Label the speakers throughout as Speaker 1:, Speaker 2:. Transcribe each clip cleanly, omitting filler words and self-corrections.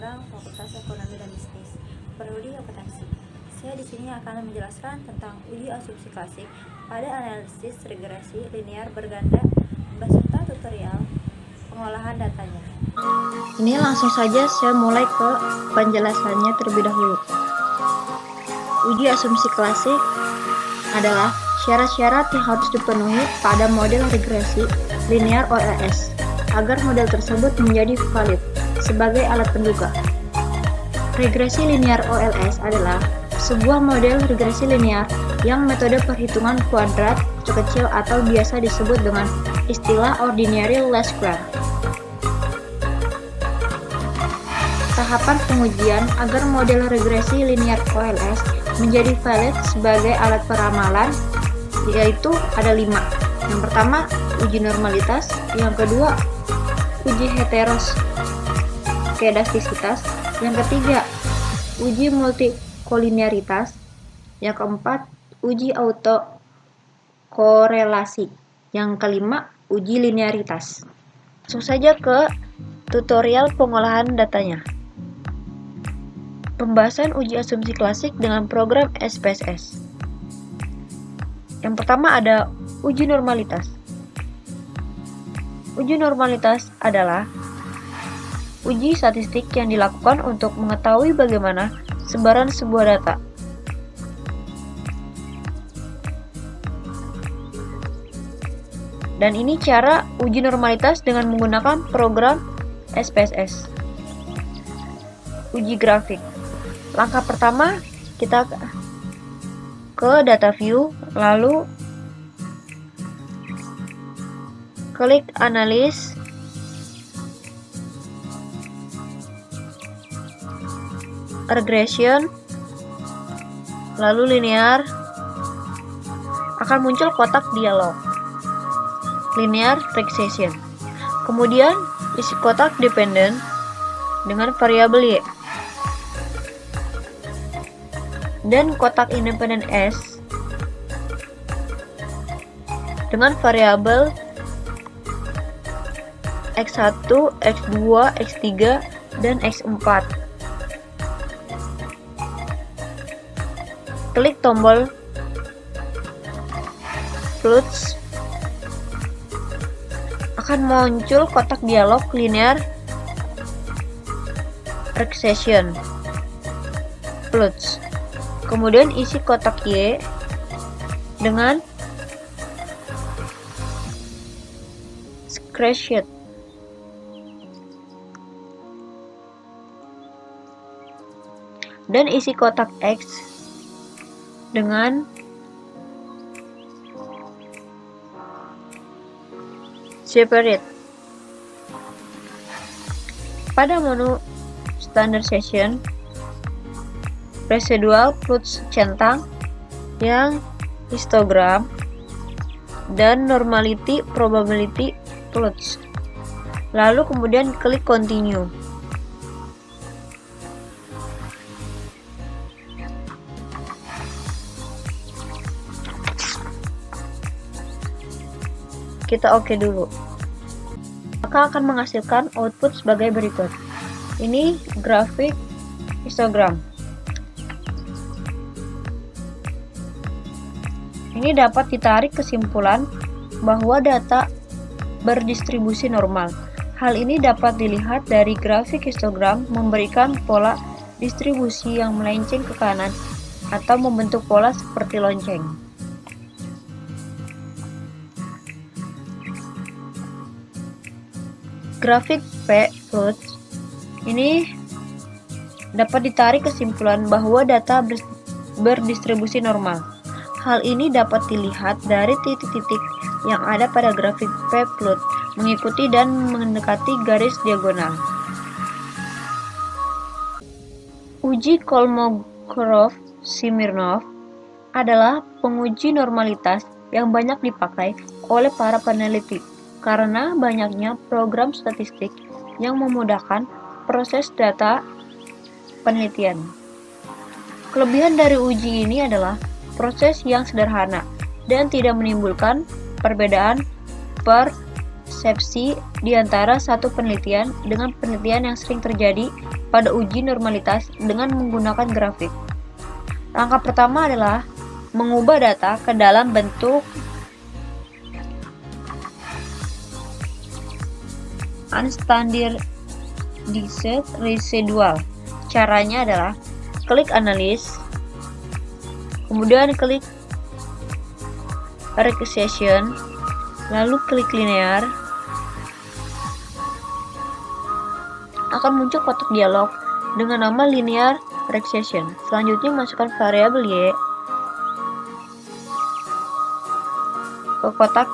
Speaker 1: sekarang Fakultas Ekonomi dan Bisnis, Prodi Akuntansi. Saya di sini akan menjelaskan tentang uji asumsi klasik pada analisis regresi linear berganda beserta tutorial pengolahan datanya. Ini langsung saja saya mulai ke penjelasannya terlebih dahulu. Uji asumsi klasik adalah syarat-syarat yang harus dipenuhi pada model regresi linear OLS agar model tersebut menjadi valid sebagai alat penduga. Regresi linear OLS adalah sebuah model regresi linear yang metode perhitungan kuadrat terkecil atau biasa disebut dengan istilah ordinary least square. Tahapan pengujian agar model regresi linear OLS menjadi valid sebagai alat peramalan yaitu ada 5. Yang pertama, uji normalitas. Yang kedua, uji heteroskedastisitas. Yang ketiga, uji multikolinearitas. Yang keempat, uji autokorelasi. Yang kelima, uji linearitas. Langsung saja ke tutorial pengolahan datanya. Pembahasan uji asumsi klasik dengan program SPSS. Yang pertama ada uji normalitas. Uji normalitas adalah uji statistik yang dilakukan untuk mengetahui bagaimana sebaran sebuah data. Dan ini cara uji normalitas dengan menggunakan program SPSS. Uji grafik. Langkah pertama, kita ke data view, lalu klik analis, regression, lalu linear, akan muncul kotak dialog, linear regression. Kemudian isi kotak dependent dengan variabel Y, dan kotak independent S dengan variabel X1, X2, X3, dan X4. Klik tombol plus, akan muncul kotak dialog linear regression plus. Kemudian isi kotak Y dengan screenshot. Dan isi kotak X dengan separate. Pada menu standardization, residual plus centang yang histogram, dan normality probability plus. Lalu kemudian klik continue. Kita oke dulu. Maka akan menghasilkan output sebagai berikut. Ini grafik histogram. Ini dapat ditarik kesimpulan bahwa data berdistribusi normal. Hal ini dapat dilihat dari grafik histogram memberikan pola distribusi yang melenceng ke kanan atau membentuk pola seperti lonceng. Grafik P plot ini dapat ditarik kesimpulan bahwa data berdistribusi normal. Hal ini dapat dilihat dari titik-titik yang ada pada grafik P plot mengikuti dan mendekati garis diagonal. Uji Kolmogorov-Smirnov adalah penguji normalitas yang banyak dipakai oleh para peneliti karena banyaknya program statistik yang memudahkan proses data penelitian. Kelebihan dari uji ini adalah proses yang sederhana dan tidak menimbulkan perbedaan persepsi di antara satu penelitian dengan penelitian yang sering terjadi
Speaker 2: pada uji normalitas dengan menggunakan grafik. Langkah pertama adalah mengubah data ke dalam bentuk unstandardized residual. Caranya adalah klik analysis, kemudian klik regression, lalu klik linear. Akan muncul kotak dialog dengan nama linear regression. Selanjutnya masukkan variabel Y ke kotak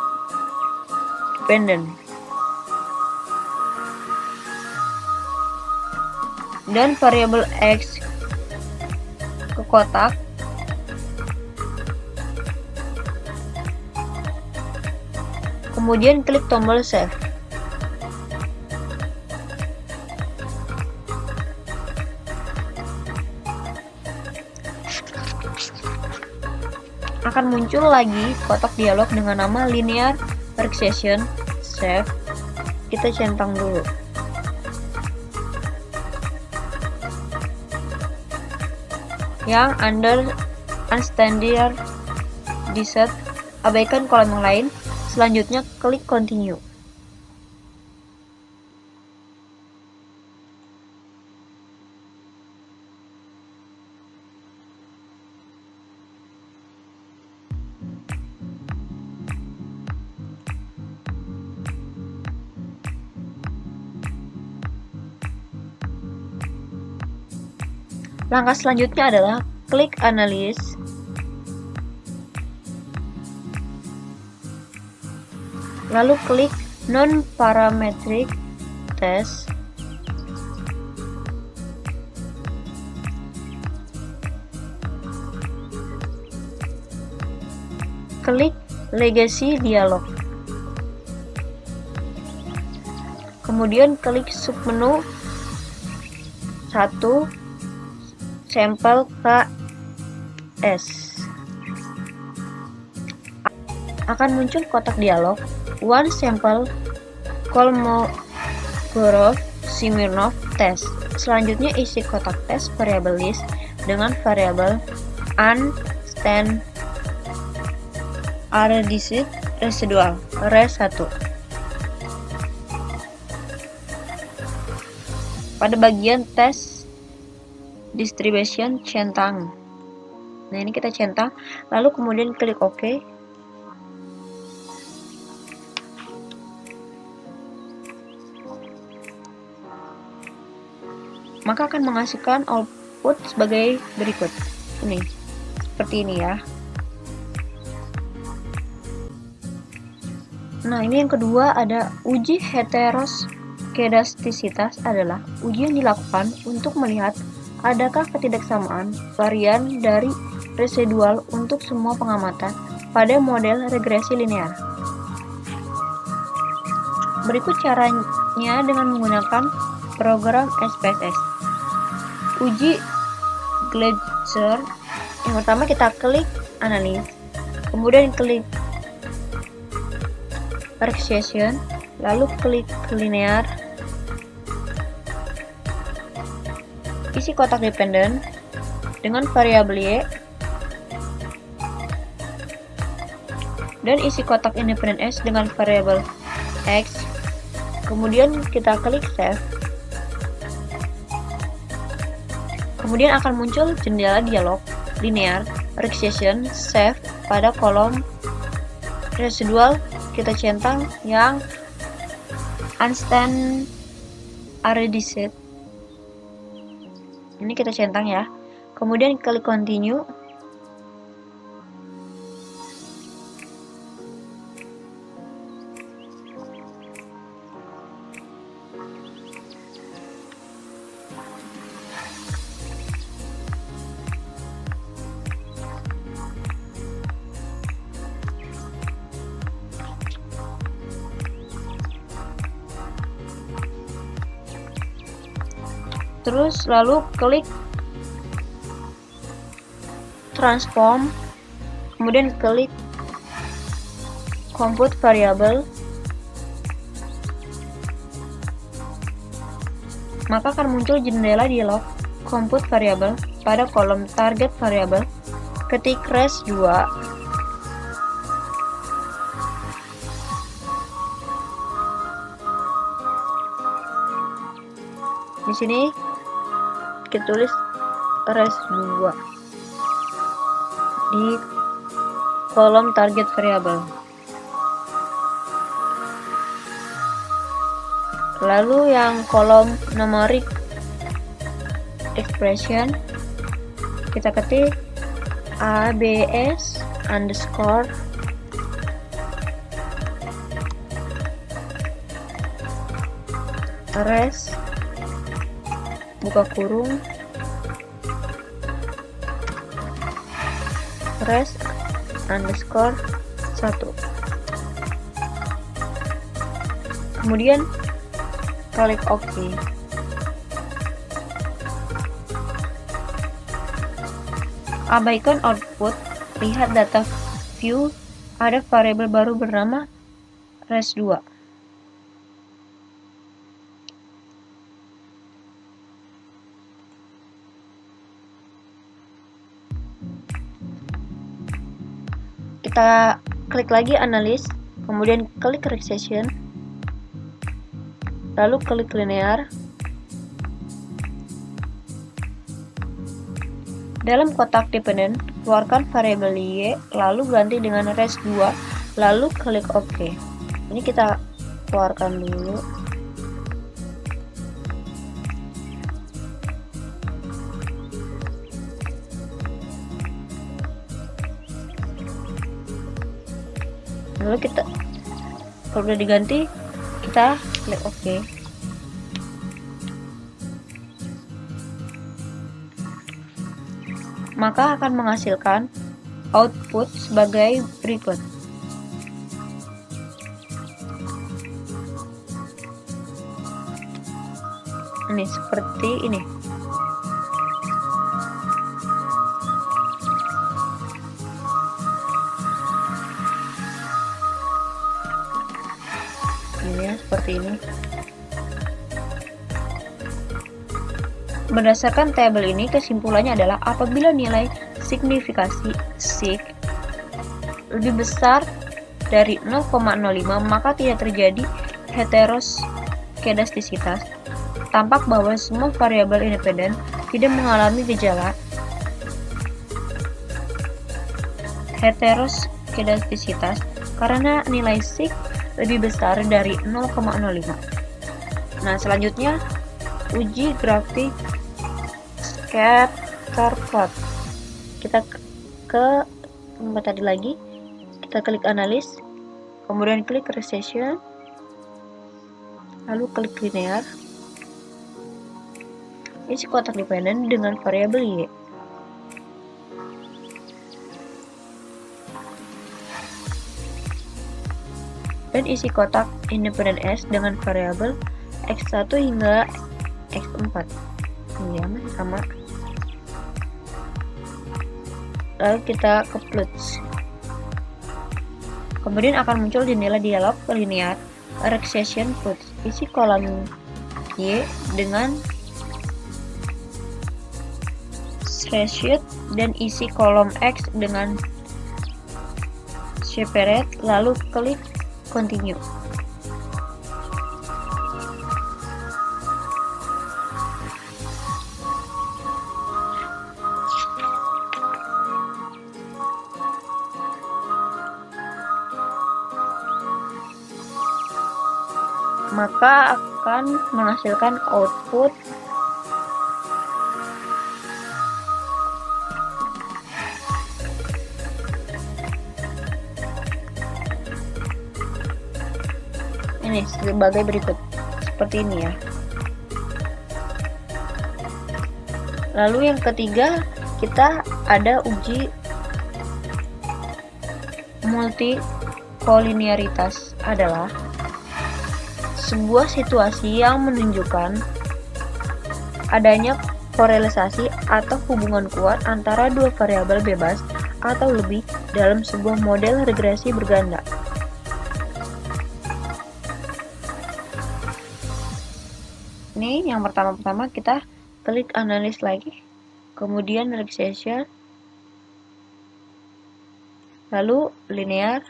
Speaker 2: dependent dan variabel X ke kotak kemudian klik tombol save. Akan muncul lagi kotak dialog dengan nama linear regression. Save. Kita centang dulu. Yang under unstandardized, abaikan kolom yang lain. Selanjutnya klik continue. Langkah selanjutnya adalah klik analysis, lalu klik non-parametric test, klik legacy dialog, kemudian klik submenu 1 sampel KS. Akan muncul kotak dialog one sample Kolmogorov-Smirnov test. Selanjutnya isi kotak tes variabel list dengan variabel unstandardized residual res1. Pada bagian tes distribution centang. Nah, ini kita centang, lalu kemudian klik OK. Maka akan menghasilkan output sebagai berikut. Ini, seperti ini ya. Nah, ini yang kedua ada uji heteroskedastisitas adalah uji yang dilakukan untuk melihat adakah ketidaksamaan varian dari residual untuk semua pengamatan pada model regresi linear. Berikut caranya dengan menggunakan program SPSS. Uji Gleiser. Yang pertama kita klik analysis, kemudian klik regression, lalu klik linear. Isi kotak dependent dengan variabel Y dan isi kotak independent S dengan variabel X. Kemudian kita klik save. Kemudian akan muncul jendela dialog linear regression save pada kolom residual. Kita centang yang unstandardized. Ini kita centang ya. Kemudian klik continue. Terus lalu klik transform, kemudian klik compute variable, maka akan muncul jendela dialog compute variable pada kolom target variable. Ketik res2 di sini kita tulis res2 di kolom target variable. Lalu yang kolom numeric expression kita ketik abs underscore res buka kurung res underscore 1. Kemudian klik OK. Abaikan output, lihat data view, ada variabel baru bernama res2. Kita klik lagi analis, kemudian klik regression, lalu klik linear. Dalam kotak dependent, keluarkan variabel y, lalu ganti dengan res2, lalu klik OK. Ini kita keluarkan dulu. Lalu kita, kalau udah diganti, kita klik OK. Maka akan menghasilkan output sebagai berikut. Ini seperti ini. Ini ya, seperti ini. Berdasarkan tabel ini, kesimpulannya adalah apabila nilai signifikasi sig lebih besar dari 0,05 maka tidak terjadi heteroskedastisitas. Tampak bahwa semua variabel independen tidak mengalami gejala heteroskedastisitas karena nilai sig lebih besar dari 0,05. Nah, selanjutnya uji grafik scatter plot. Kita ke tempat tadi lagi, kita klik analis, kemudian klik regression, lalu klik linear. Isi kotak dependen dengan variabel y. Dan isi kotak independen s dengan variabel x1 hingga x4. Ini ya, sama. Lalu kita ke plus. Kemudian akan muncul jendela dialog linear regression plus. Isi kolom y dengan spreadsheet dan isi kolom x dengan separate, lalu klik continue. Maka akan menghasilkan output ini sebagai berikut, seperti ini ya. Lalu yang ketiga, kita ada uji multikolinearitas, adalah sebuah situasi yang menunjukkan adanya korelasi atau hubungan kuat antara dua variabel bebas atau lebih dalam sebuah model regresi berganda. Ini yang pertama-tama kita klik analis lagi, kemudian regression, lalu linear,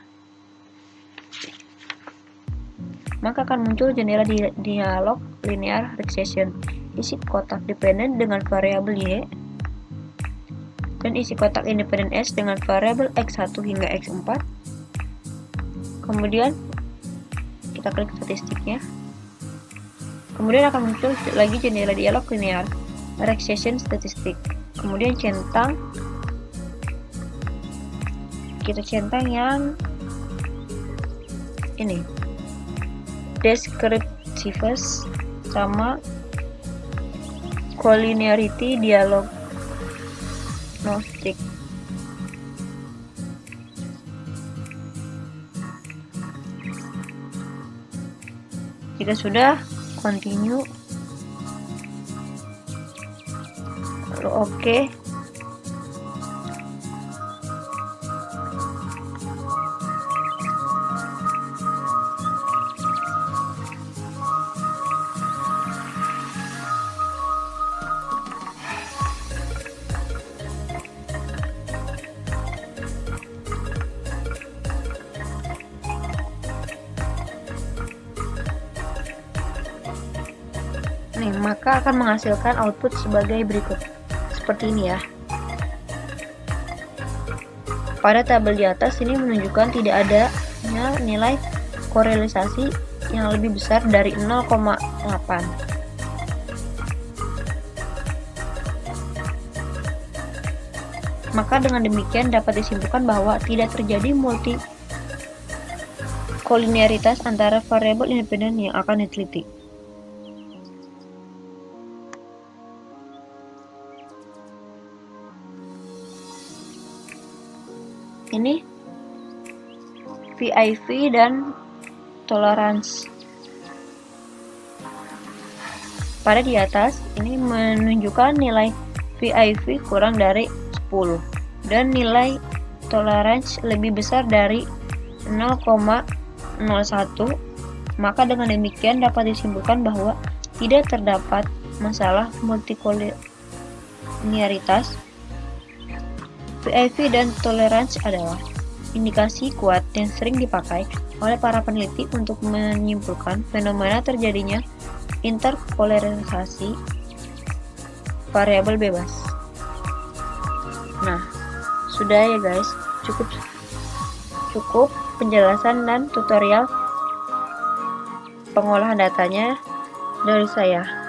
Speaker 2: maka akan muncul jendela dialog linear regression. Isi kotak dependen dengan variabel Y dan isi kotak independen S dengan variabel X1 hingga X4. Kemudian kita klik statistiknya. Kemudian akan muncul lagi jendela dialog linear regression statistik. Kemudian kita centang yang ini, descriptiveness sama collinearity diagnostic. Jika sudah, continue, lalu oke. Maka akan menghasilkan output sebagai berikut, seperti ini ya. Pada tabel di atas ini menunjukkan tidak adanya nilai korelasi yang lebih besar dari 0,8. Maka dengan demikian dapat disimpulkan bahwa tidak terjadi multikolinearitas antara variabel independen yang akan diteliti. Ini VIV dan tolerance. Pada di atas ini menunjukkan nilai VIV kurang dari 10 dan nilai tolerance lebih besar dari 0,01. Maka dengan demikian dapat disimpulkan bahwa tidak terdapat masalah multikolinearitas. VIV dan tolerance adalah indikasi kuat yang sering dipakai oleh para peneliti untuk menyimpulkan fenomena terjadinya interpolarisasi variabel bebas. Nah, sudah ya guys, cukup penjelasan dan tutorial pengolahan datanya dari saya.